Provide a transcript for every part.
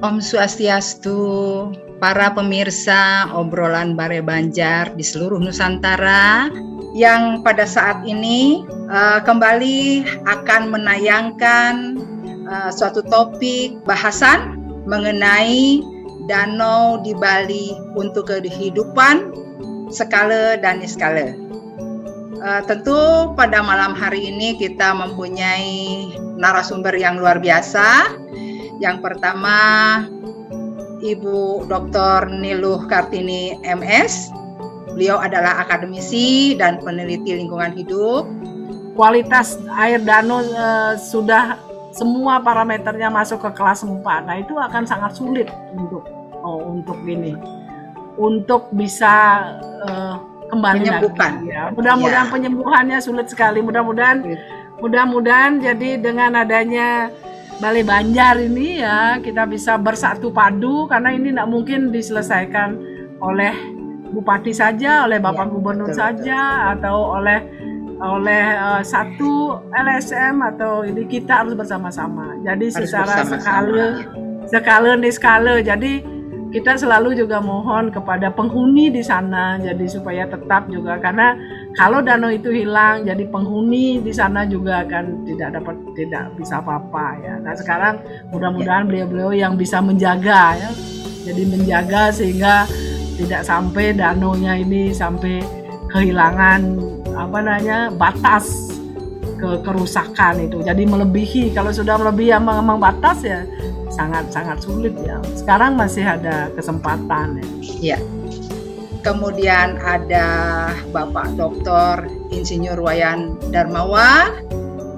Om Swastiastu, para pemirsa obrolan Bare Banjar di seluruh Nusantara yang pada saat ini kembali akan menayangkan suatu topik bahasan mengenai danau di Bali untuk kehidupan skala dan niskala. Tentu pada malam hari ini kita mempunyai narasumber yang luar biasa. Yang pertama, Ibu Dr. Niluh Kartini MS. Beliau adalah akademisi dan peneliti lingkungan hidup. Kualitas air danau sudah semua parameternya masuk ke kelas 4. Nah, itu akan sangat sulit untuk bisa kembali menyembuhkan. Lagi, ya. Mudah-mudahan penyembuhannya sulit sekali. Mudah-mudahan jadi dengan adanya Balai Banjar ini ya kita bisa bersatu padu, karena ini tidak mungkin diselesaikan oleh bupati saja, oleh Bapak Gubernur saja, atau oleh satu LSM, atau ini kita harus bersama-sama. Jadi secara skala niskala. Jadi kita selalu juga mohon kepada penghuni di sana, jadi supaya tetap juga, karena kalau danau itu hilang, jadi penghuni di sana juga akan tidak bisa apa-apa ya. Nah sekarang mudah-mudahan beliau-beliau yang bisa menjaga ya, jadi menjaga sehingga tidak sampai danaunya ini sampai kehilangan batas kerusakan itu. Jadi melebihi, kalau sudah melebihi ambang batas ya sangat sulit ya. Sekarang masih ada kesempatan ya. Kemudian ada Bapak Dr. Insinyur Wayan Darmawan.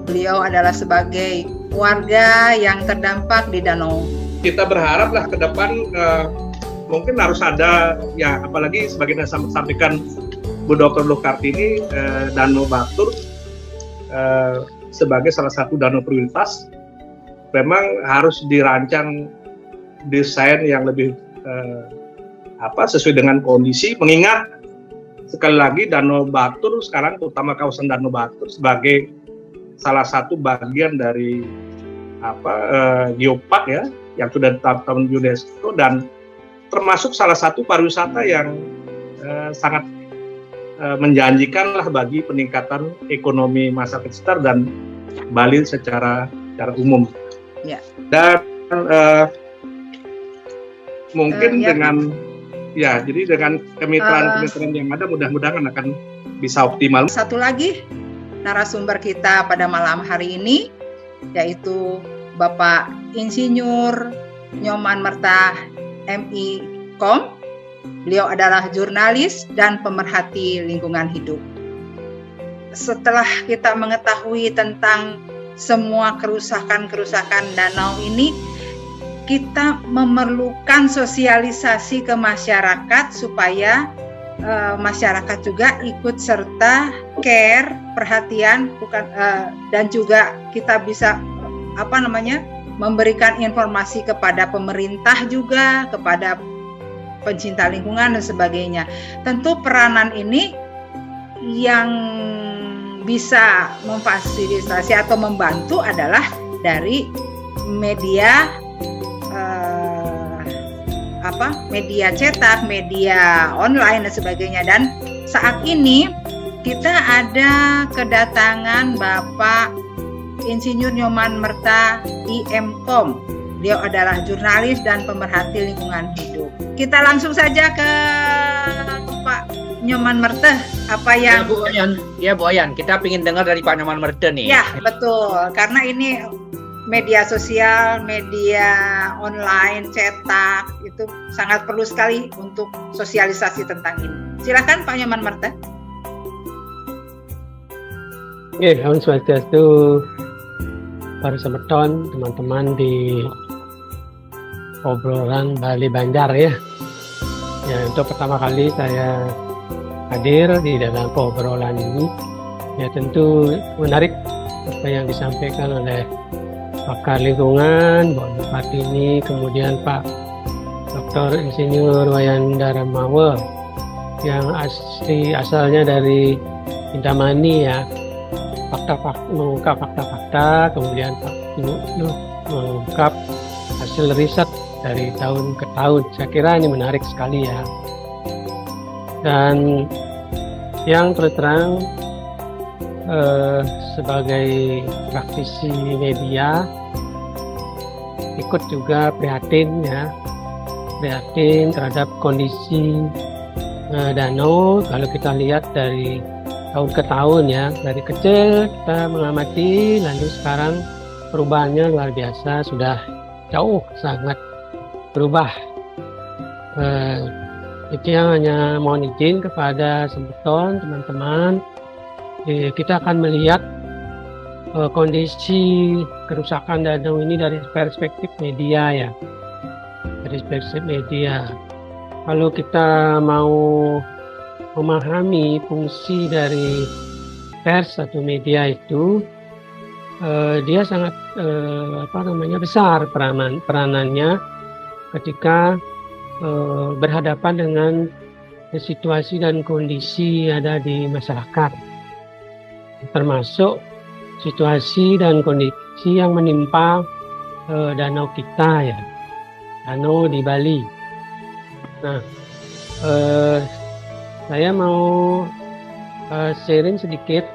Beliau adalah sebagai warga yang terdampak di danau. Kita berharaplah ke depan mungkin harus ada ya, apalagi sebagai yang sampaikan Bu Dr. Niluh Kartini, Danau Batur sebagai salah satu danau prioritas memang harus dirancang desain yang lebih sesuai dengan kondisi, mengingat sekali lagi Danau Batur sekarang, terutama kawasan Danau Batur sebagai salah satu bagian dari geopark ya yang sudah ditetapkan UNESCO, dan termasuk salah satu pariwisata yang sangat menjanjikan lah bagi peningkatan ekonomi masyarakat sekitar dan Bali secara umum. Ya. Dan mungkin dengan kemitraan yang ada mudah-mudahan akan bisa optimal. Satu lagi narasumber kita pada malam hari ini yaitu Bapak Insinyur Nyoman Merta MI.Com. Beliau adalah jurnalis dan pemerhati lingkungan hidup. Setelah kita mengetahui tentang semua kerusakan danau ini, kita memerlukan sosialisasi ke masyarakat supaya masyarakat juga ikut serta care, perhatian, dan juga kita bisa memberikan informasi kepada pemerintah juga, kepada pencinta lingkungan dan sebagainya. Tentu peranan ini yang bisa memfasilitasi atau membantu adalah dari media media cetak, media online dan sebagainya. Dan saat ini kita ada kedatangan Bapak Insinyur Nyoman Merta IM.Com. Beliau adalah jurnalis dan pemerhati lingkungan hidup. Kita langsung saja ke Pak Nyoman Merta. Apa yang Bu Oyan, kita ingin dengar dari Pak Nyoman Merta nih. Ya, betul. Karena ini media sosial, media online, cetak, itu sangat perlu sekali untuk sosialisasi tentang ini. Silakan Pak Nyoman Merta. Om Swastiastu, para semeton, teman-teman di obrolan Bali Banjar ya. Untuk pertama kali saya hadir di dalam obrolan ini. Ya tentu menarik apa yang disampaikan oleh pakar lingkungan, Bu Kartini, kemudian Pak Dr. Insinyur Wayan Darmawan yang asalnya dari Indramayu ya, mengungkap fakta-fakta, kemudian Pak Niluh mengungkap hasil riset dari tahun ke tahun. Saya kira ini menarik sekali ya. Dan yang terus terang sebagai praktisi media ikut juga prihatin ya, prihatin terhadap kondisi danau. Kalau kita lihat dari tahun ke tahun ya, dari kecil kita mengamati, lalu sekarang perubahannya luar biasa, sudah jauh sangat berubah. Itu yang hanya mohon izin kepada Sembeton, teman-teman, kita akan melihat kondisi kerusakan danau ini dari perspektif media ya, dari perspektif media. Kalau kita mau memahami fungsi dari pers atau media itu, dia sangat besar peranannya ketika berhadapan dengan situasi dan kondisi ada di masyarakat, termasuk situasi dan kondisi yang menimpa danau kita ya, danau di Bali. Nah, saya mau sharing sedikit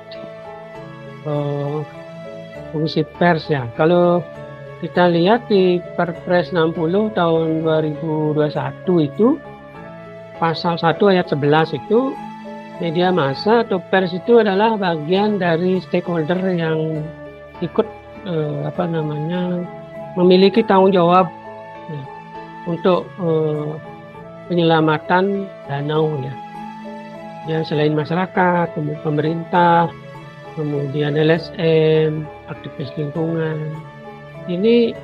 fungsi pers ya. Kalau kita lihat di Perpres 60 tahun 2021 itu, pasal 1 ayat 11 itu, media massa atau pers itu adalah bagian dari stakeholder yang ikut memiliki tanggung jawab ya, untuk penyelamatan danau ya. Ya, selain masyarakat, pemerintah, kemudian LSM, aktivis lingkungan. Ini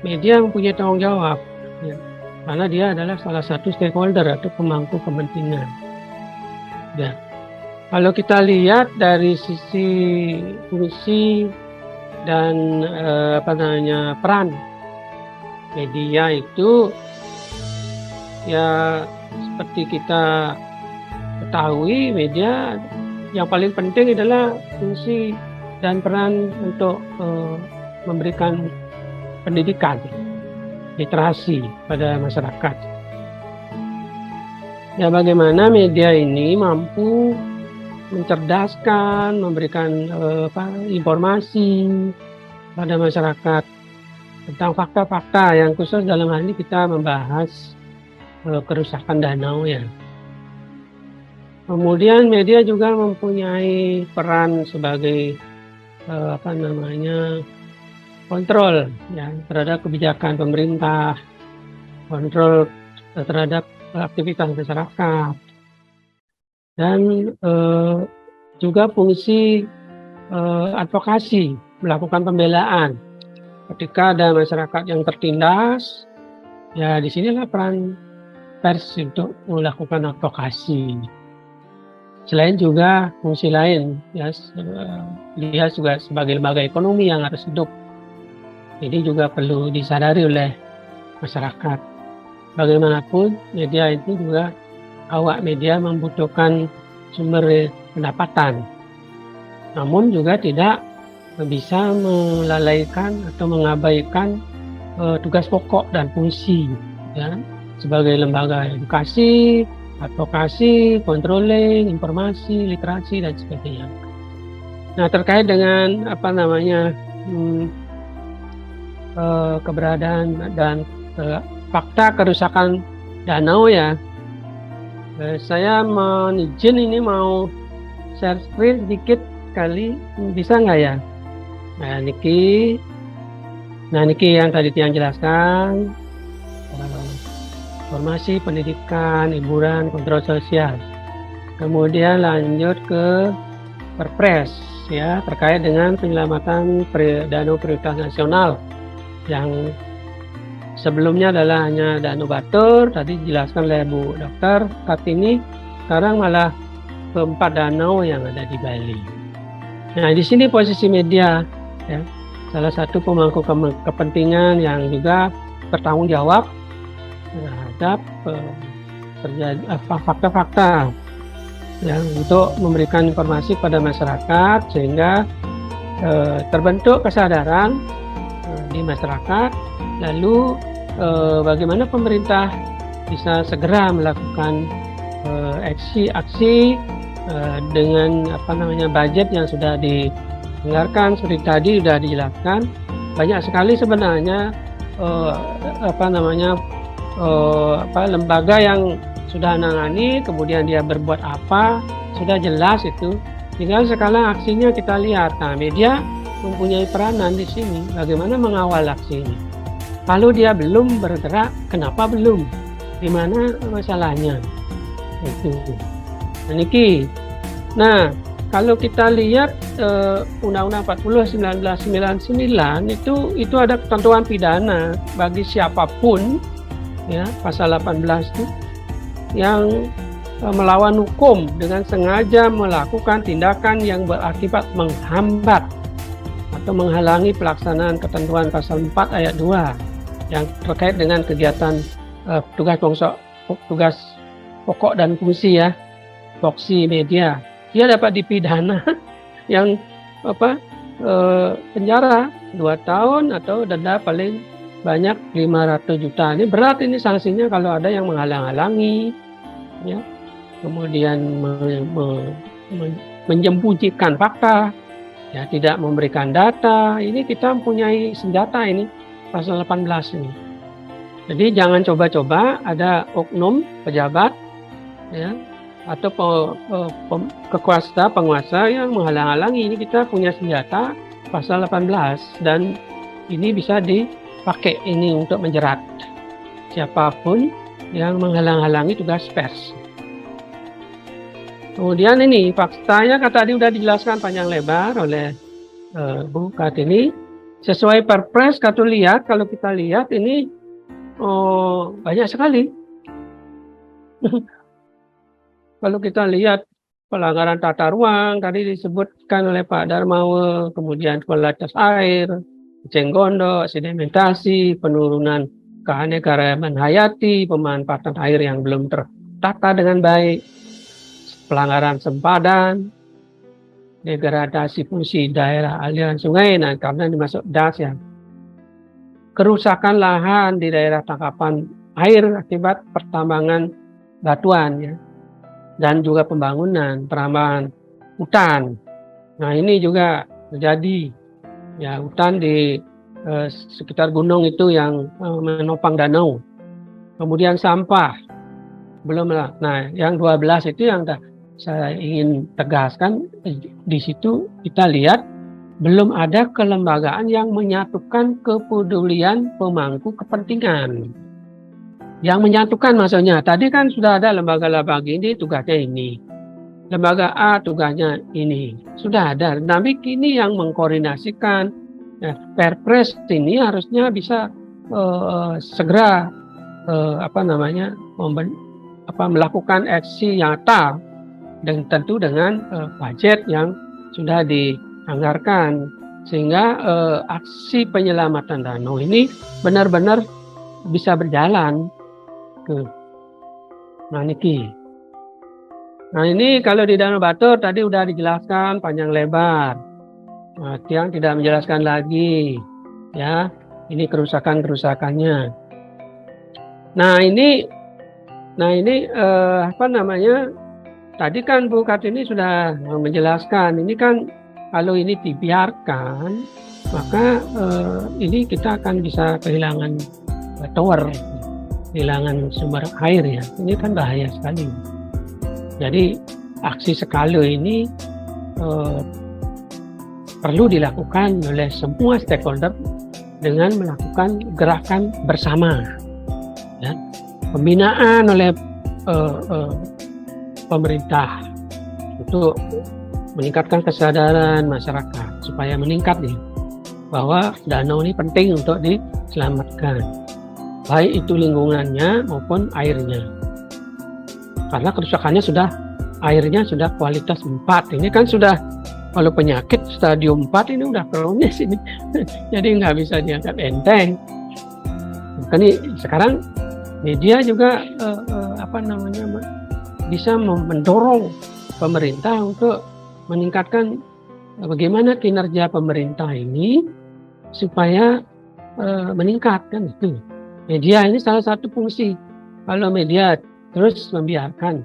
media mempunyai tanggung jawab ya, karena dia adalah salah satu stakeholder atau pemangku kepentingan. Ya. Kalau kita lihat dari sisi fungsi dan peran media itu, ya seperti kita ketahui, media yang paling penting adalah fungsi dan peran untuk memberikan pendidikan, literasi pada masyarakat. Ya, bagaimana media ini mampu mencerdaskan, memberikan informasi pada masyarakat tentang fakta-fakta yang khusus dalam hal ini kita membahas kerusakan danau ya. Kemudian media juga mempunyai peran sebagai kontrol ya terhadap kebijakan pemerintah, kontrol terhadap aktivitas masyarakat, dan juga fungsi advokasi, melakukan pembelaan ketika ada masyarakat yang tertindas. Ya, disinilah peran pers untuk melakukan advokasi. Selain juga fungsi lain, ya, dia juga sebagai lembaga ekonomi yang harus hidup. Ini juga perlu disadari oleh masyarakat. Bagaimanapun, media itu juga, awak media membutuhkan sumber pendapatan. Namun juga tidak bisa melalaikan atau mengabaikan tugas pokok dan fungsi ya, sebagai lembaga edukasi, advokasi, controlling, informasi, literasi, dan sebagainya. Nah, terkait dengan keberadaan dan fakta kerusakan danau ya, saya izin ini mau share screen sedikit kali, bisa nggak ya? Nah, niki yang tadi Tiang jelaskan, informasi, pendidikan, hiburan, kontrol sosial. Kemudian lanjut ke Perpres ya, terkait dengan penyelamatan danau prioritas nasional yang sebelumnya adalah hanya Danau Batur, tadi dijelaskan oleh Bu Dokter Kartini, sekarang malah keempat danau yang ada di Bali. Nah, di sini posisi media ya, salah satu pemangku kepentingan yang juga bertanggung jawab terhadap fakta-fakta ya, untuk memberikan informasi pada masyarakat sehingga terbentuk kesadaran di masyarakat, lalu bagaimana pemerintah bisa segera melakukan aksi dengan budget yang sudah dianggarkan. Seperti tadi sudah dijelaskan, banyak sekali sebenarnya lembaga yang sudah menangani, kemudian dia berbuat apa, sudah jelas itu. Tinggal sekarang aksinya kita lihat. Nah, media mempunyai peranan di sini, bagaimana mengawal aksi ini. Kalau dia belum bergerak, kenapa belum? Di mana masalahnya? Itu. Nah, kalau kita lihat Undang-Undang 40 1999 itu ada ketentuan pidana bagi siapapun, ya, pasal 18 itu yang melawan hukum dengan sengaja melakukan tindakan yang berakibat menghambat atau menghalangi pelaksanaan ketentuan pasal 4 ayat 2 yang terkait dengan kegiatan tugas pokok dan fungsi, ya, voksi media. Dia dapat dipidana yang penjara 2 tahun atau denda paling banyak 500 juta. Ini berat ini sanksinya kalau ada yang menghalang-halangi, ya, kemudian menyembunyikan fakta, ya, tidak memberikan data. Ini kita mempunyai senjata ini, pasal 18 ini. Jadi jangan coba-coba ada oknum pejabat, ya, atau penguasa yang menghalang-halangi. Ini kita punya senjata pasal 18 dan ini bisa dipakai ini untuk menjerat siapapun yang menghalang-halangi tugas pers. Kemudian ini faktanya tadi sudah dijelaskan panjang lebar oleh Bu Kartini. Sesuai Perpres kalau kita lihat ini banyak sekali. Kalau kita lihat pelanggaran tata ruang tadi disebutkan oleh Pak Darmawan, kemudian kualitas air, eceng-gondok, sedimentasi, penurunan keanekaragaman hayati, pemanfaatan air yang belum tertata dengan baik, pelanggaran sempadan, degradasi fungsi daerah aliran sungai, nah karena dimasuk DAS, ya, kerusakan lahan di daerah tangkapan air akibat pertambangan batuan, ya, dan juga perambahan hutan. Nah ini juga terjadi, ya, hutan di sekitar gunung itu yang menopang danau. Kemudian sampah belum lah. Nah yang 12 itu yang saya ingin tegaskan, di situ kita lihat belum ada kelembagaan yang menyatukan kepedulian pemangku kepentingan. Yang menyatukan maksudnya, tadi kan sudah ada lembaga-lembaga ini tugasnya ini, lembaga A tugasnya ini, sudah ada. Tapi kini yang mengkoordinasikan, ya, Perpres ini harusnya bisa segera melakukan aksi nyata dan tentu dengan budget yang sudah dianggarkan, sehingga aksi penyelamatan danau ini benar-benar bisa berjalan. Nah ini kalau di Danau Batur tadi udah dijelaskan panjang lebar. Nah, Tiang tidak menjelaskan lagi, ya. Ini kerusakannya. Nah ini tadi kan Bu Kartini sudah menjelaskan. Ini kan kalau ini dibiarkan, maka ini kita akan bisa kehilangan tower, kehilangan sumber air, ya. Ini kan bahaya sekali. Jadi aksi skala ini perlu dilakukan oleh semua stakeholder dengan melakukan gerakan bersama, ya. Pembinaan oleh pemerintah untuk meningkatkan kesadaran masyarakat supaya meningkat, nih, bahwa danau ini penting untuk diselamatkan, baik itu lingkungannya maupun airnya. Karena kerusakannya airnya sudah kualitas 4. Ini kan sudah, kalau penyakit stadium 4 ini udah kronis ini. Jadi nggak bisa dianggap enteng. Ini sekarang media juga bisa mendorong pemerintah untuk meningkatkan bagaimana kinerja pemerintah ini supaya meningkat, kan itu. Media ini salah satu fungsi. Kalau media terus membiarkan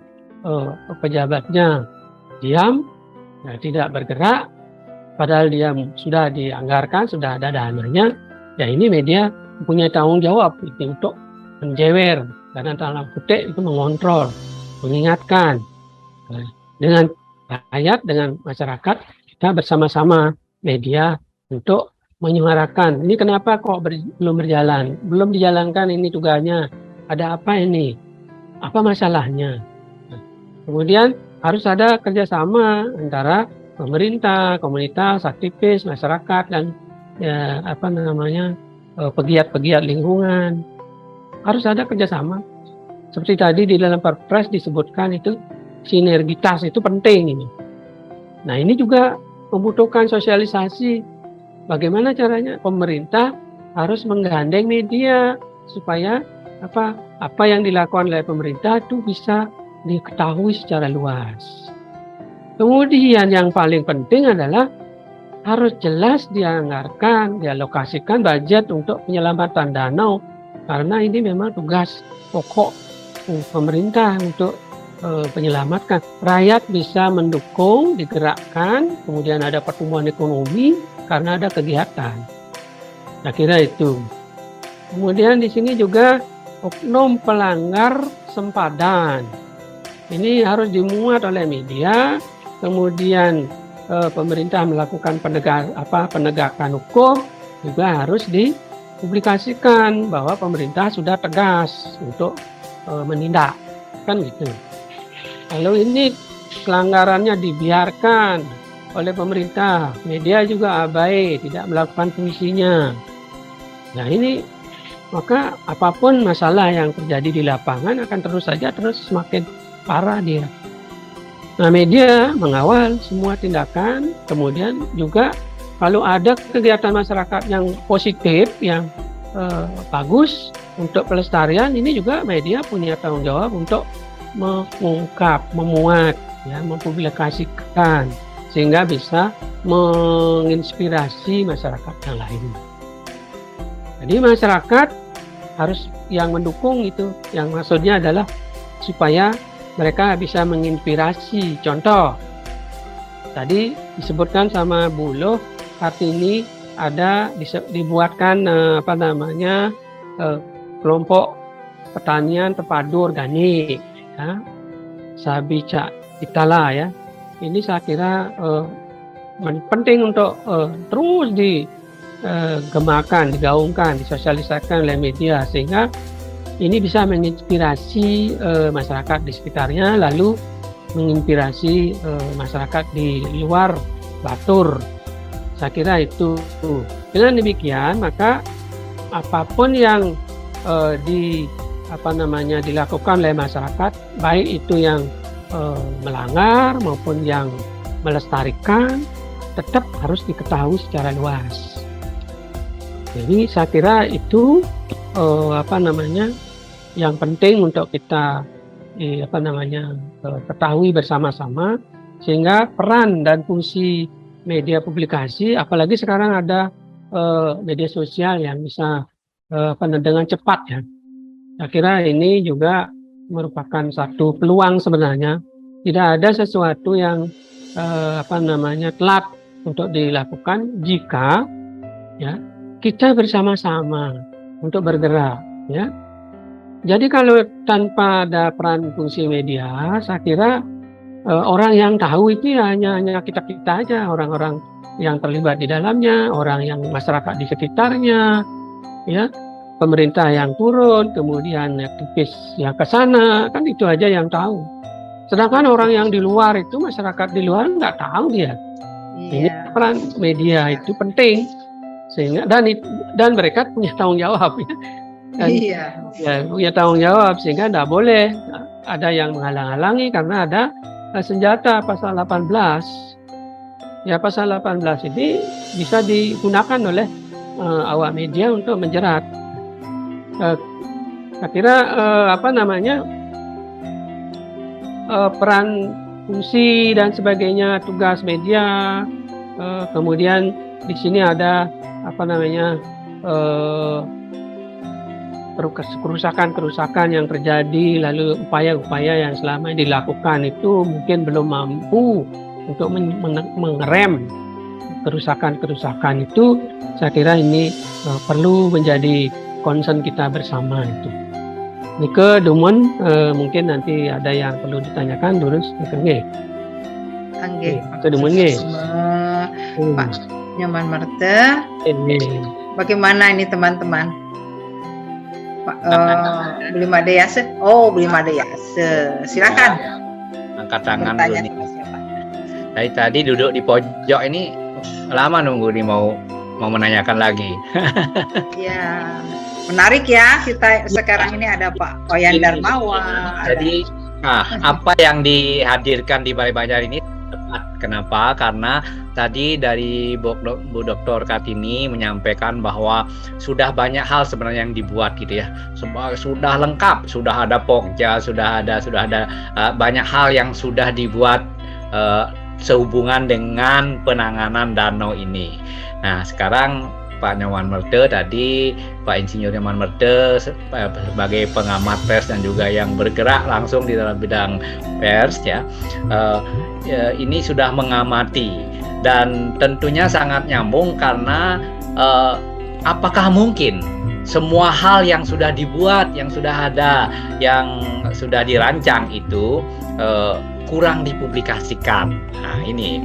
pejabatnya diam, ya, tidak bergerak, padahal dia sudah dianggarkan, sudah ada dananya, ya ini media punya tanggung jawab itu untuk menjewer, karena dalam kutip itu mengontrol, mengingatkan. Dengan rakyat, dengan masyarakat, kita bersama-sama media untuk menyuarakan. Ini kenapa kok belum berjalan? Belum dijalankan ini tugasnya. Ada apa ini? Apa masalahnya? Kemudian harus ada kerjasama antara pemerintah, komunitas, aktivis, masyarakat, dan ya, pegiat-pegiat lingkungan. Harus ada kerjasama. Seperti tadi di dalam Perpres disebutkan itu sinergitas itu penting ini. Nah ini juga membutuhkan sosialisasi. Bagaimana caranya? Pemerintah harus menggandeng media supaya apa yang dilakukan oleh pemerintah itu bisa diketahui secara luas. Kemudian yang paling penting adalah harus jelas dianggarkan, dialokasikan budget untuk penyelamatan danau, karena ini memang tugas pokok pemerintah untuk menyelamatkan. Rakyat bisa mendukung, digerakkan, kemudian ada pertumbuhan ekonomi karena ada kegiatan. Saya kira itu. Kemudian di sini juga oknum pelanggar sempadan. Ini harus dimuat oleh media, kemudian pemerintah melakukan penegakan hukum juga harus dipublikasikan bahwa pemerintah sudah tegas untuk menindak, kan gitu. Kalau ini pelanggarannya dibiarkan oleh pemerintah, media juga abai, tidak melakukan fungsinya. Nah ini, maka apapun masalah yang terjadi di lapangan akan terus semakin parah dia. Nah media mengawal semua tindakan, kemudian juga kalau ada kegiatan masyarakat yang positif, yang bagus untuk pelestarian, ini juga media punya tanggung jawab untuk mengungkap, memuat, ya, mempublikasikan, sehingga bisa menginspirasi masyarakat yang lain. Jadi masyarakat harus yang mendukung itu, yang maksudnya adalah supaya mereka bisa menginspirasi. Contoh, tadi disebutkan sama Bu Loh, Kartini ada dibuatkan kelompok pertanian terpadu organik, ya, Sabica Itala ya. Ini saya kira penting untuk terus digemakan, digaungkan, disosialisasikan oleh media sehingga ini bisa menginspirasi masyarakat di sekitarnya, lalu menginspirasi masyarakat di luar Batur. Saya kira itu. Dengan demikian maka apapun yang dilakukan oleh masyarakat, baik itu yang melanggar maupun yang melestarikan, tetap harus diketahui secara luas. Jadi saya kira itu yang penting untuk kita ketahui bersama-sama, sehingga peran dan fungsi media publikasi, apalagi sekarang ada media sosial yang bisa dengan cepat ya. Saya kira ini juga merupakan satu peluang sebenarnya. Tidak ada sesuatu yang telat untuk dilakukan jika ya kita bersama-sama untuk bergerak ya. Jadi kalau tanpa ada peran fungsi media, saya kira orang yang tahu itu hanya kita aja, orang-orang yang terlibat di dalamnya, orang yang masyarakat di sekitarnya, ya, pemerintah yang turun, kemudian aktivis yang ke sana, kan itu aja yang tahu. Sedangkan orang yang di luar itu, masyarakat di luar nggak tahu dia. Ini peran media itu penting, sehingga dan mereka punya tanggung jawab ya. Dan, ya, punya tanggung jawab sehingga tidak boleh ada yang menghalang-halangi karena ada senjata pasal 18. Ya, pasal 18 ini bisa digunakan oleh awak media untuk menjerat. Saya kira peran fungsi dan sebagainya, tugas media, kemudian di sini ada kerusakan-kerusakan yang terjadi, lalu upaya-upaya yang selama ini dilakukan itu mungkin belum mampu untuk mengerem kerusakan-kerusakan itu. Saya kira ini perlu menjadi concern kita bersama itu. Nike Dumon mungkin nanti ada yang perlu ditanyakan terus nge. Angge. Itu Dumon nge. Pak Nyoman Merte. Bagaimana ini teman-teman? Pak Beli Made Yase. Oh, Beli Made Yase. Silakan. Angkat tangan Bertanya dulu nih. sama siapa? Dari tadi duduk di pojok ini lama nunggu nih mau menanyakan lagi. Ya, menarik ya. Kita sekarang ini ada Pak Oyan Darmawan. Jadi apa yang dihadirkan di Balai Banjar ini tepat. Kenapa? Karena tadi dari Bu Dr. Kartini menyampaikan bahwa sudah banyak hal sebenarnya yang dibuat gitu ya. Sudah lengkap, sudah ada Pokja, sudah ada banyak hal yang sudah dibuat sehubungan dengan penanganan danau ini. Nah, sekarang Pak Nyoman Merte tadi, Pak Insinyur Nyoman Merte sebagai pengamat pers dan juga yang bergerak langsung di dalam bidang pers ya, ini sudah mengamati dan tentunya sangat nyambung karena apakah mungkin semua hal yang sudah dibuat, yang sudah ada, yang sudah dirancang itu kurang dipublikasikan. Nah, ini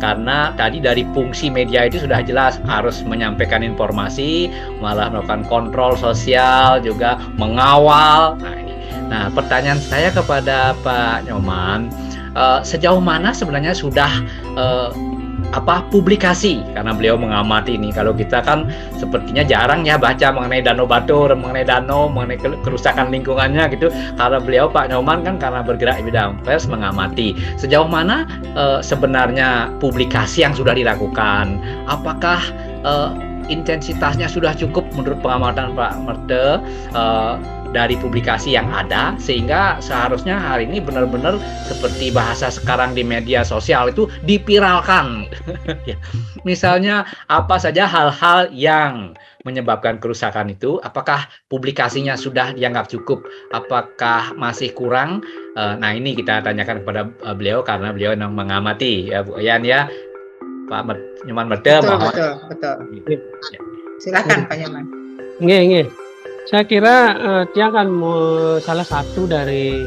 karena tadi dari fungsi media itu sudah jelas harus menyampaikan informasi, malah melakukan kontrol sosial, juga mengawal. Nah, ini. Nah, pertanyaan saya kepada Pak Nyoman, sejauh mana sebenarnya sudah publikasi, karena beliau mengamati ini. Kalau kita kan sepertinya jarang ya baca mengenai Danau Batur, mengenai danau, mengenai kerusakan lingkungannya gitu. Karena beliau Pak Nyoman kan karena bergerak di bidang pers mengamati. Sejauh mana sebenarnya publikasi yang sudah dilakukan? Apakah intensitasnya sudah cukup menurut pengamatan Pak Merte dari publikasi yang ada, sehingga seharusnya hari ini benar-benar seperti bahasa sekarang di media sosial itu dipiralkan. Ya. Misalnya apa saja hal-hal yang menyebabkan kerusakan itu, apakah publikasinya sudah dianggap cukup, apakah masih kurang? Nah, ini kita tanyakan kepada beliau karena beliau yang mengamati ya Bu Oyan ya, Pak Nyoman Merte. Betul. Silakan Pak Nyoman. Nge. Saya kira dia kan salah satu dari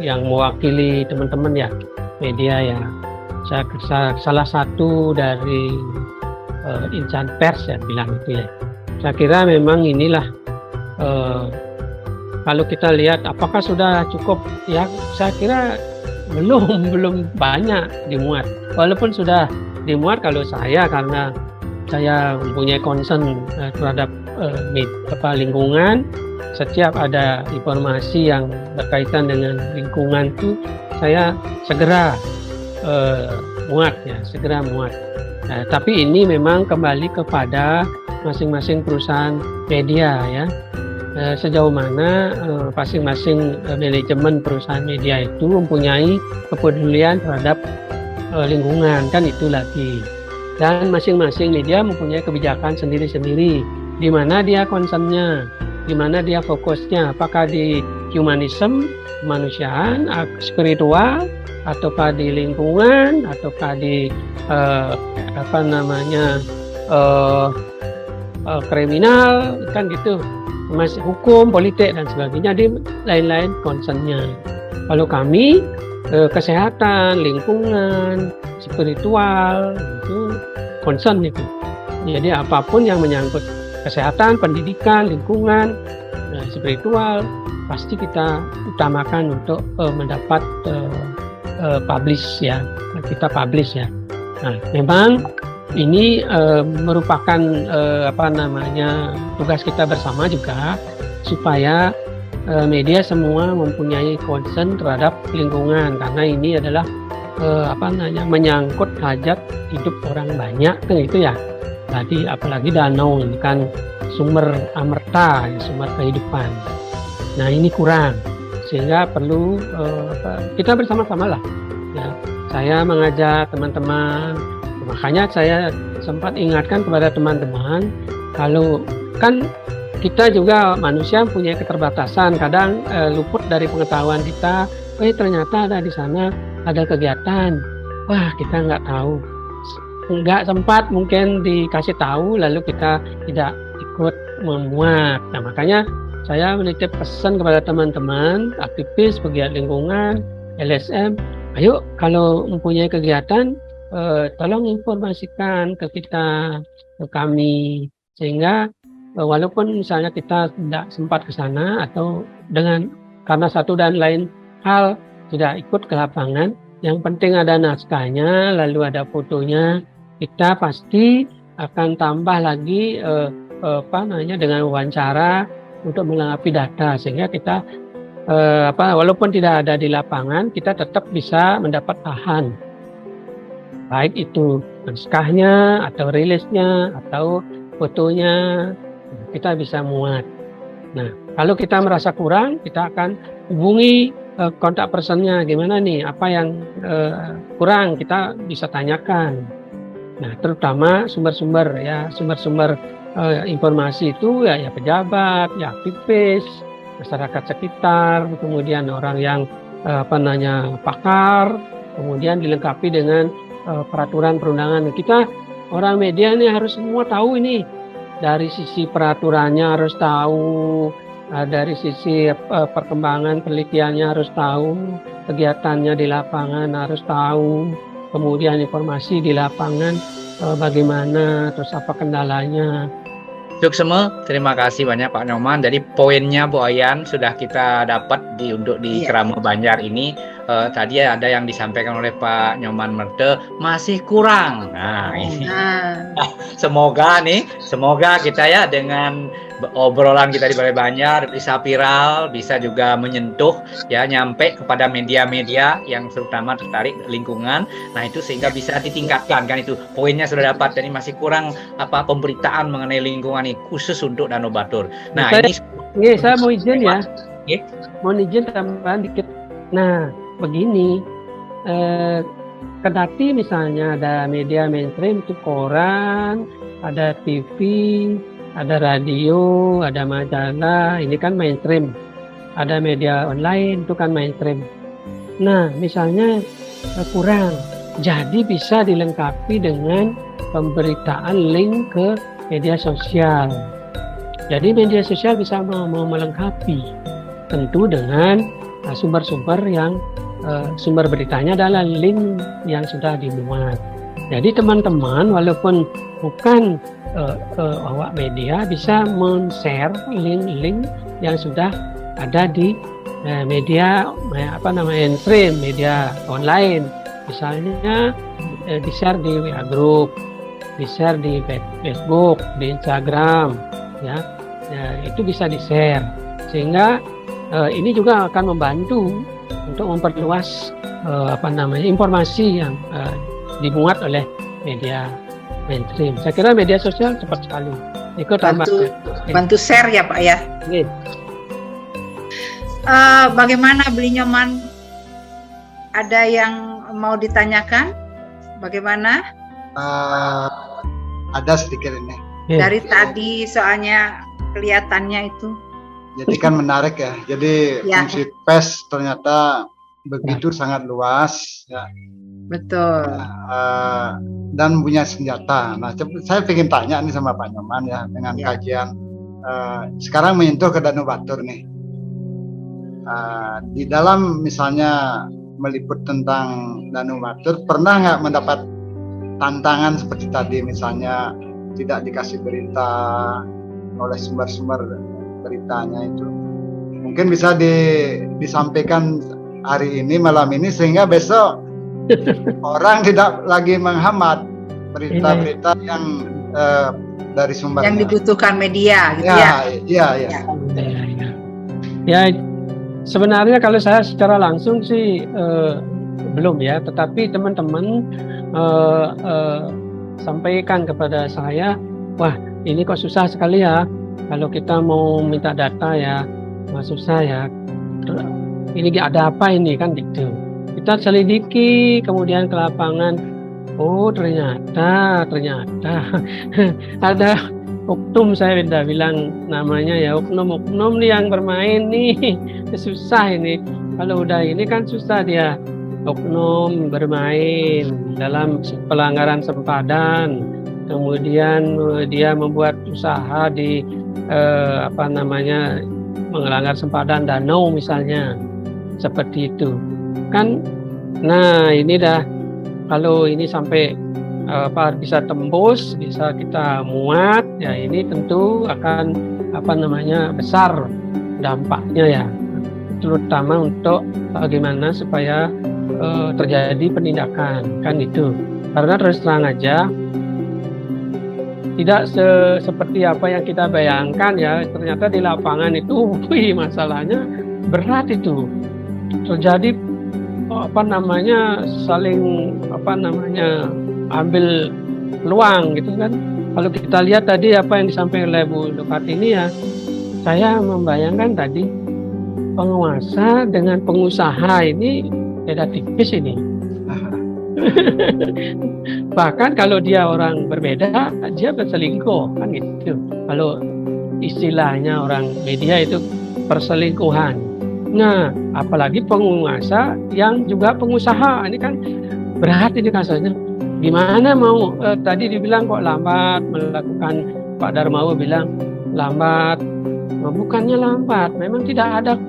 yang mewakili teman-teman ya, media ya. Salah satu dari insan pers ya bilang itu ya. Saya kira memang inilah kalau kita lihat apakah sudah cukup ya, saya kira belum banyak dimuat. Walaupun sudah dimuat kalau saya, karena saya mempunyai concern terhadap lingkungan. Setiap ada informasi yang berkaitan dengan lingkungan itu saya segera muat. Nah, tapi ini memang kembali kepada masing-masing perusahaan media ya. Sejauh mana masing-masing manajemen perusahaan media itu mempunyai kepedulian terhadap lingkungan, kan itu lagi. Dan masing-masing media mempunyai kebijakan sendiri-sendiri, di mana dia concernnya, di mana dia fokusnya, apakah di humanism, kemanusiaan, spiritual, ataukah di lingkungan, ataukah di kriminal, kan gitu, masih hukum, politik dan sebagainya, di lain-lain concernnya. Kalau kami kesehatan, lingkungan, spiritual itu concern itu. Jadi apapun yang menyangkut kesehatan, pendidikan, lingkungan, spiritual pasti kita utamakan untuk mendapat publish ya. Kita publish ya. Nah, memang ini merupakan tugas kita bersama juga supaya media semua mempunyai concern terhadap lingkungan, karena ini adalah menyangkut hajat hidup orang banyak kan itu ya. Tadi apalagi danau ini kan sumber amerta, sumber kehidupan. Nah, ini kurang, sehingga perlu kita bersama-sama lah. Ya, saya mengajak teman-teman, makanya saya sempat ingatkan kepada teman-teman, kalau kan kita juga manusia punya keterbatasan, kadang luput dari pengetahuan kita. Ternyata ada di sana ada kegiatan, wah kita nggak tahu, nggak sempat mungkin dikasih tahu, lalu kita tidak ikut memuat. Nah makanya saya menitip pesan kepada teman-teman aktivis pegiat lingkungan, LSM, ayo kalau mempunyai kegiatan tolong informasikan ke kita, ke kami, sehingga walaupun misalnya kita tidak sempat ke sana atau karena satu dan lain hal tidak ikut ke lapangan, yang penting ada naskahnya, lalu ada fotonya, kita pasti akan tambah lagi dengan wawancara untuk melengkapi data, sehingga kita walaupun tidak ada di lapangan, kita tetap bisa mendapat bahan, baik itu naskahnya atau rilisnya atau fotonya, kita bisa muat. Nah, kalau kita merasa kurang, kita akan hubungi kontak personnya, gimana nih, apa yang kurang, kita bisa tanyakan. Nah, terutama sumber-sumber informasi itu ya pejabat, ya aktivis, masyarakat sekitar, kemudian orang yang pakar, kemudian dilengkapi dengan peraturan perundangan. Kita orang media ini harus semua tahu ini, dari sisi peraturannya harus tahu, dari sisi perkembangan penelitiannya harus tahu, kegiatannya di lapangan harus tahu, kemudian informasi di lapangan bagaimana, terus apa kendalanya. Suksema, terima kasih banyak Pak Nyoman. Jadi poinnya Bu Ayan sudah kita dapat untuk di Kerama Banjar ini. Tadi ada yang disampaikan oleh Pak Nyoman Merte masih kurang. Nah, ini. Semoga kita ya dengan obrolan kita di Balai Banjar bisa viral, bisa juga menyentuh ya, nyampe kepada media-media yang terutama tertarik lingkungan. Nah, itu sehingga bisa ditingkatkan, kan itu poinnya sudah dapat. Jadi masih kurang pemberitaan mengenai lingkungan ini khusus untuk Danau Batur. Nah, saya mau izin ya. Mau izin tambahan dikit. Nah, begini, kendati misalnya ada media mainstream itu koran, ada TV, ada radio, ada majalah, ini kan mainstream. Ada media online, itu kan mainstream. Nah, misalnya kurang, jadi bisa dilengkapi dengan pemberitaan link ke media sosial. Jadi media sosial bisa melengkapi, tentu dengan sumber-sumber yang sumber beritanya adalah link yang sudah dimuat. Jadi teman-teman walaupun bukan awak media bisa men-share link-link yang sudah ada di media mainstream, media online. Misalnya di-share di WA Group, di-share di Facebook, di Instagram, ya itu bisa di-share, sehingga ini juga akan membantu untuk memperluas informasi yang dimuat oleh media mainstream. Saya kira media sosial cepat sekali ikut bantu share ya Pak ya. Bagaimana Beli Nyoman? Ada yang mau ditanyakan? Bagaimana? Ada sedikit ini. Dari tadi soalnya kelihatannya itu. Jadi kan menarik ya. Jadi fungsi PES ternyata begitu sangat luas. Ya. Betul. Dan punya senjata. Nah, saya ingin tanya nih sama Pak Nyoman ya, dengan kajian sekarang menyentuh ke Danau Batur nih. Di dalam misalnya meliput tentang Danau Batur, pernah nggak mendapat tantangan seperti tadi, misalnya tidak dikasih berita oleh sumber-sumber beritanya itu? Mungkin bisa disampaikan hari ini, malam ini, sehingga besok orang tidak lagi menghambat berita-berita yang dari sumbernya. Yang dibutuhkan media, gitu ya? Ya, sebenarnya kalau saya secara langsung sih belum ya, tetapi teman-teman sampaikan kepada saya, wah ini kok susah sekali ya, kalau kita mau minta data ya, susah ya, ini ada apa ini kan gitu. Kita selidiki, kemudian ke lapangan, Oh ternyata ada oknum, saya udah bilang namanya ya, oknum nih yang bermain nih. Susah ini, kalau udah ini kan susah dia. Oknum bermain dalam pelanggaran sempadan, kemudian dia membuat usaha di melanggar sempadan danau misalnya, seperti itu kan. Nah ini dah, kalau ini sampai bisa tembus, bisa kita muat, ya ini tentu akan besar dampaknya ya, terutama untuk bagaimana supaya terjadi penindakan kan itu. Karena terus terang aja tidak seperti apa yang kita bayangkan ya, ternyata di lapangan itu masalahnya berat itu. Terjadi saling ambil peluang gitu kan. Kalau kita lihat tadi apa yang disampaikan oleh Bu Kartini ya, saya membayangkan tadi penguasa dengan pengusaha ini beda tipis ini. Bahkan kalau dia orang berbeda, dia berselingkuh kan gitu. Kalau istilahnya orang media itu perselingkuhan. Nah, apalagi penguasa yang juga pengusaha, ini kan berat ini kasusnya. Gimana mau tadi dibilang kok lambat melakukan, Pak Darmawan bilang lambat, bukannya lambat, memang tidak ada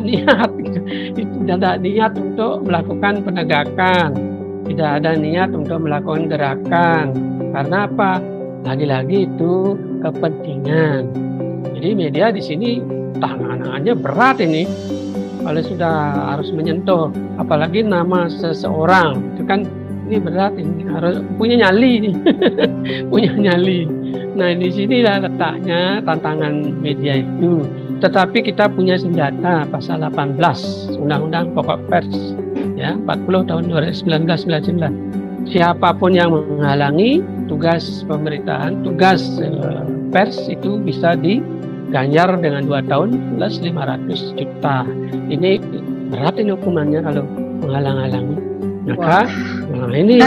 niat gitu. Tidak ada niat untuk melakukan penegakan, tidak ada niat untuk melakukan gerakan. Karena apa? Lagi-lagi itu kepentingan. Jadi media di sini tangannya berat ini. Kalau sudah harus menyentuh, apalagi nama seseorang, itu kan ini berat, ini harus punya nyali nih. Punya nyali. Nah di sini letaknya tantangan media itu. Tetapi kita punya senjata pasal 18 Undang-Undang Pokok Pers ya 40 tahun 1999. Siapapun yang menghalangi tugas pemerintahan, tugas pers itu bisa diganjar dengan 2 tahun plus 500 juta. Ini berat ini hukumannya kalau menghalang-halangi. Maka ini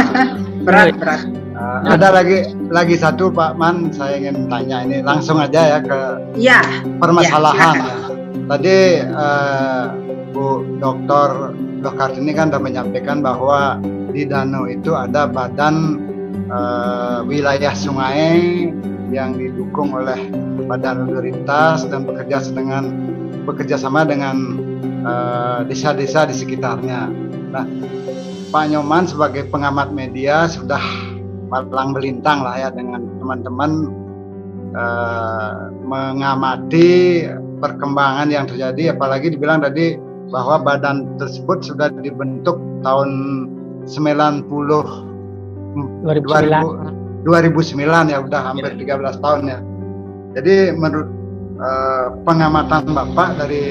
berat. Ada lagi satu Pak Man, saya ingin tanya ini langsung aja ya ke permasalahan. Tadi Bu Dr. Kartini kan sudah menyampaikan bahwa di danau itu ada badan wilayah sungai yang didukung oleh badan otoritas dan bekerja sama dengan desa-desa di sekitarnya. Nah, Pak Nyoman sebagai pengamat media sudah malang melintang lah ya dengan teman-teman mengamati perkembangan yang terjadi, apalagi dibilang tadi bahwa badan tersebut sudah dibentuk tahun 2009 ya, udah hampir 13 tahun ya. Jadi menurut pengamatan Bapak dari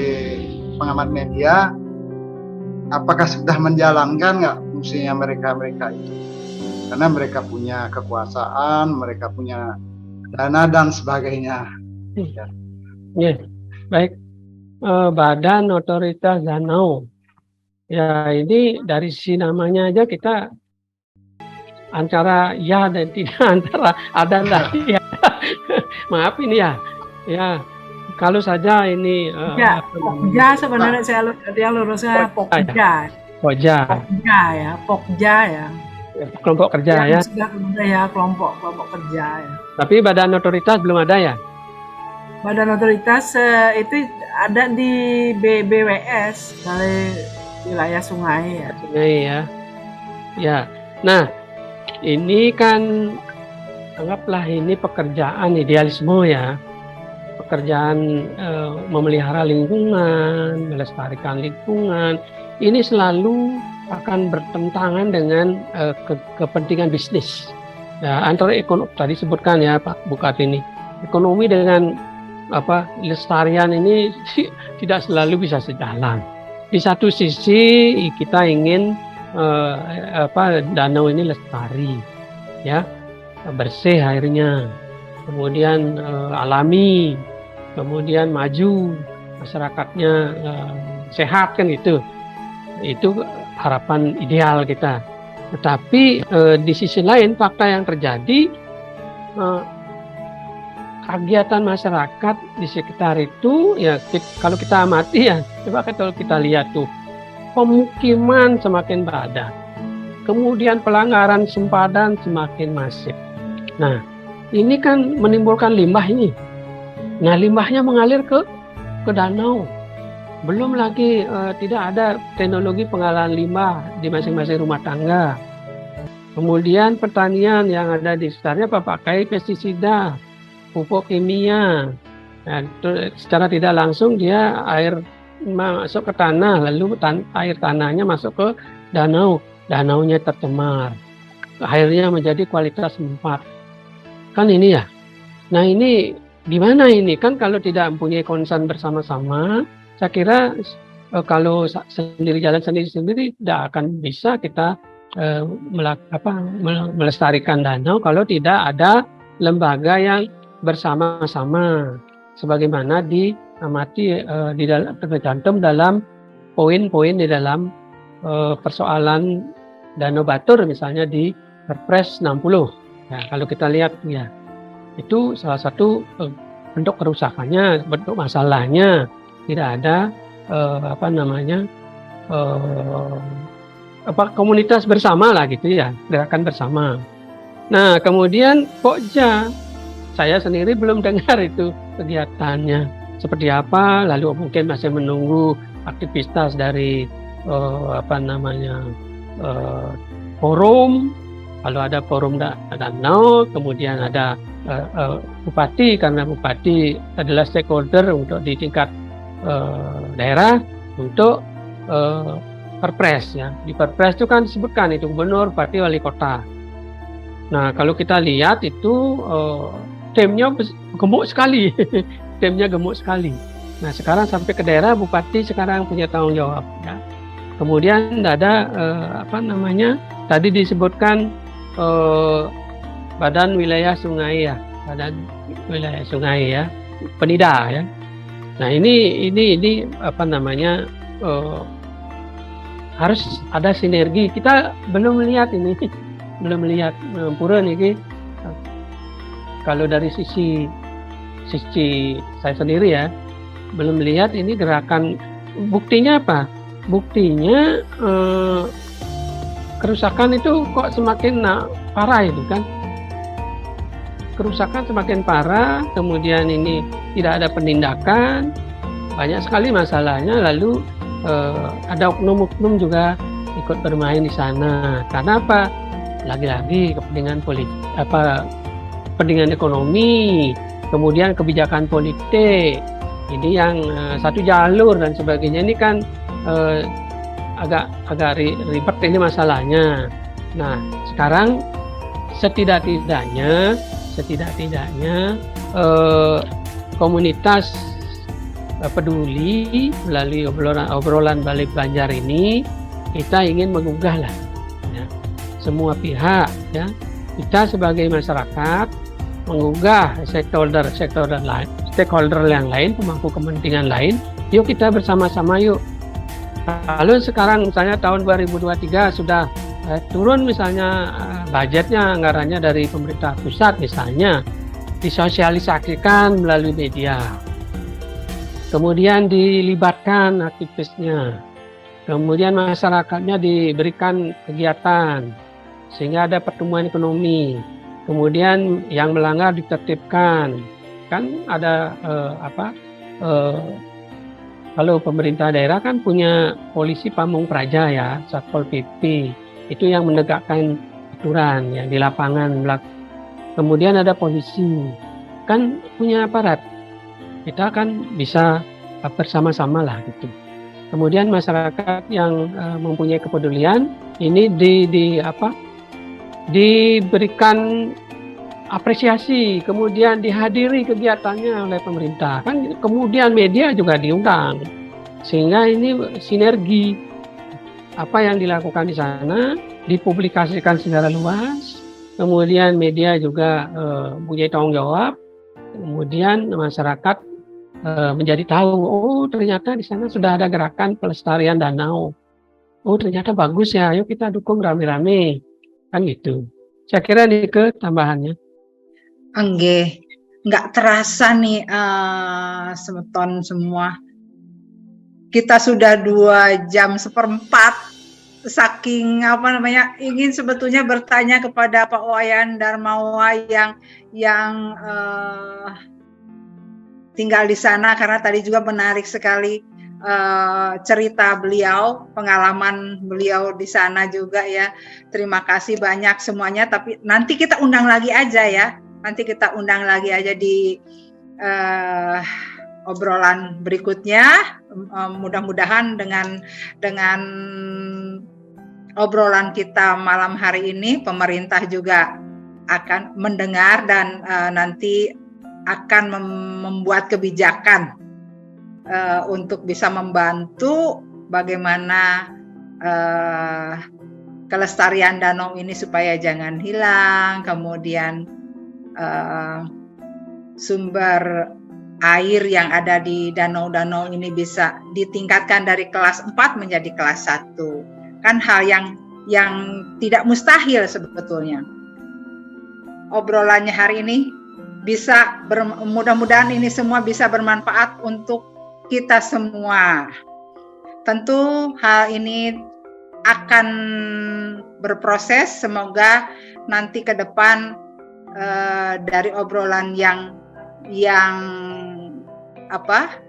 pengamat media, apakah sudah menjalankan nggak fungsinya mereka itu? Karena mereka punya kekuasaan, mereka punya dana dan sebagainya. Ya, baik. Badan Otoritas Danau. Ya ini dari sisi namanya aja kita antara ya dan tidak, antara ada dan tidak. Maaf ini ya. Ya, kalau saja ini Pokja sebenarnya saya lurusnya Pokja. Pokja ya. Kelompok kerja ya. Sudah ada ya kelompok kerja ya. Tapi badan otoritas belum ada ya? Badan otoritas itu ada di BWS, dari wilayah sungai ya. Sungai ya. Ya. Nah, ini kan anggaplah ini pekerjaan idealisme ya. Pekerjaan memelihara lingkungan, melestarikan lingkungan. Ini selalu akan bertentangan dengan kepentingan bisnis. Ya, antara ekonomi tadi sebutkan ya Pak Bukat ini, ekonomi dengan lestarian ini tidak selalu bisa sejalan. Di satu sisi kita ingin danau ini lestari, ya, bersih airnya, kemudian alami, kemudian maju, masyarakatnya sehat kan gitu. Itu harapan ideal kita. Tetapi di sisi lain fakta yang terjadi, kegiatan masyarakat di sekitar itu ya kalau kita amati ya, coba kalau kita lihat tuh pemukiman semakin padat, kemudian pelanggaran sempadan semakin masif. Nah, ini kan menimbulkan limbah ini. Nah, limbahnya mengalir ke danau. Belum lagi tidak ada teknologi pengolahan limbah di masing-masing rumah tangga. Kemudian pertanian yang ada di sekitarnya pakai pestisida, pupuk kimia. Nah, secara tidak langsung dia air masuk ke tanah, lalu air tanahnya masuk ke danau. Danaunya tercemar. Airnya menjadi kualitas 4. Kan ini ya. Nah, ini gimana ini? Kan kalau tidak mempunyai concern bersama-sama, saya kira kalau sendiri jalan sendiri tidak akan bisa kita melestarikan danau kalau tidak ada lembaga yang bersama-sama, sebagaimana diamati tercantum dalam poin-poin di dalam persoalan Danau Batur misalnya di Perpres 60. Nah, kalau kita lihat ya, itu salah satu bentuk kerusakannya, bentuk masalahnya tidak ada komunitas bersama lah gitu ya, gerakan bersama. Nah, kemudian Pokja, saya sendiri belum dengar itu kegiatannya seperti apa, lalu mungkin masih menunggu aktivitas dari forum. Kalau ada forum danau, kemudian ada bupati, karena bupati adalah stakeholder untuk di tingkat daerah untuk Perpres ya. Di Perpres itu kan disebutkan itu gubernur, bupati, wali kota. Nah, kalau kita lihat itu timnya gemuk sekali. Timnya gemuk sekali. Nah, sekarang sampai ke daerah, bupati sekarang punya tanggung jawab ya. Kemudian ada tadi disebutkan Badan Wilayah Sungai ya, Badan Wilayah Sungai ya, Penida ya. Nah, ini harus ada sinergi. Kita belum melihat ini, belum melihat Pura ini. Kalau dari sisi saya sendiri ya, belum melihat ini gerakan. Buktinya apa? Buktinya kerusakan itu kok semakin parah itu kan. Kerusakan semakin parah, kemudian ini tidak ada penindakan, banyak sekali masalahnya. Lalu ada oknum-oknum juga ikut bermain di sana. Karena apa? Lagi-lagi kepentingan kepentingan ekonomi, kemudian kebijakan politik. Ini yang satu jalur dan sebagainya. Ini kan agak ribet ini masalahnya. Nah, sekarang setidaknya komunitas peduli melalui obrolan balik Banjar ini, kita ingin menggugah lah ya, semua pihak ya. Kita sebagai masyarakat menggugah stakeholder yang lain, pemangku kepentingan lain. Yuk kita bersama-sama yuk. Lalu sekarang misalnya tahun 2023 sudah turun misalnya budgetnya, anggarannya dari pemerintah pusat misalnya, disosialisasikan melalui media. Kemudian dilibatkan aktivisnya. Kemudian masyarakatnya diberikan kegiatan sehingga ada pertumbuhan ekonomi. Kemudian yang melanggar ditertibkan. Kan ada kalau pemerintah daerah kan punya polisi pamung praja ya, Satpol PP. Itu yang menegakkan aturan ya di lapangan. Kemudian ada polisi. Kan punya aparat. Kita kan bisa bersama-sama lah gitu. Kemudian masyarakat yang mempunyai kepedulian ini diberikan apresiasi, kemudian dihadiri kegiatannya oleh pemerintah. Kan kemudian media juga diundang. Sehingga ini sinergi apa yang dilakukan di sana dipublikasikan secara luas. Kemudian media juga punya tanggung jawab. Kemudian masyarakat menjadi tahu, oh ternyata di sana sudah ada gerakan pelestarian danau. oh ternyata bagus ya, ayo kita dukung rame-rame, kan gitu. Saya kira nih ke tambahannya. Enggak, nggak terasa nih semeton semua. Kita sudah 2 jam seperempat, saking ingin sebetulnya bertanya kepada Pak Wayan Darmawa yang tinggal di sana, karena tadi juga menarik sekali cerita beliau, pengalaman beliau di sana juga ya. Terima kasih banyak semuanya, tapi nanti kita undang lagi aja ya. Nanti kita undang lagi aja di obrolan berikutnya. Mudah-mudahan dengan obrolan kita malam hari ini, pemerintah juga akan mendengar dan nanti akan membuat kebijakan untuk bisa membantu bagaimana kelestarian danau ini supaya jangan hilang, kemudian sumber air yang ada di danau-danau ini bisa ditingkatkan dari kelas 4 menjadi kelas 1. Kan hal yang tidak mustahil sebetulnya. Obrolannya hari ini bisa mudah-mudahan ini semua bisa bermanfaat untuk kita semua. Tentu hal ini akan berproses, semoga nanti ke depan dari obrolan yang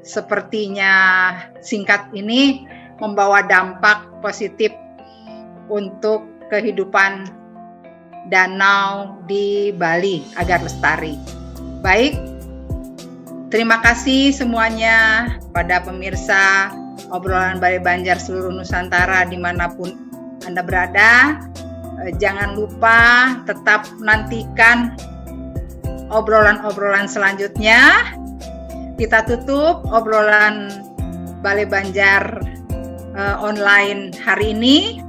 sepertinya singkat ini membawa dampak positif untuk kehidupan danau di Bali agar lestari. Baik, terima kasih semuanya pada pemirsa obrolan Balai Banjar seluruh Nusantara dimanapun Anda berada. Jangan lupa tetap nantikan obrolan-obrolan selanjutnya. Kita tutup obrolan Balai Banjar online hari ini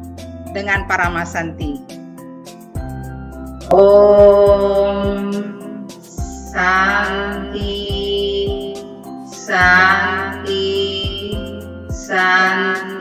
dengan Paramasanti. Om Santi Santi Santi.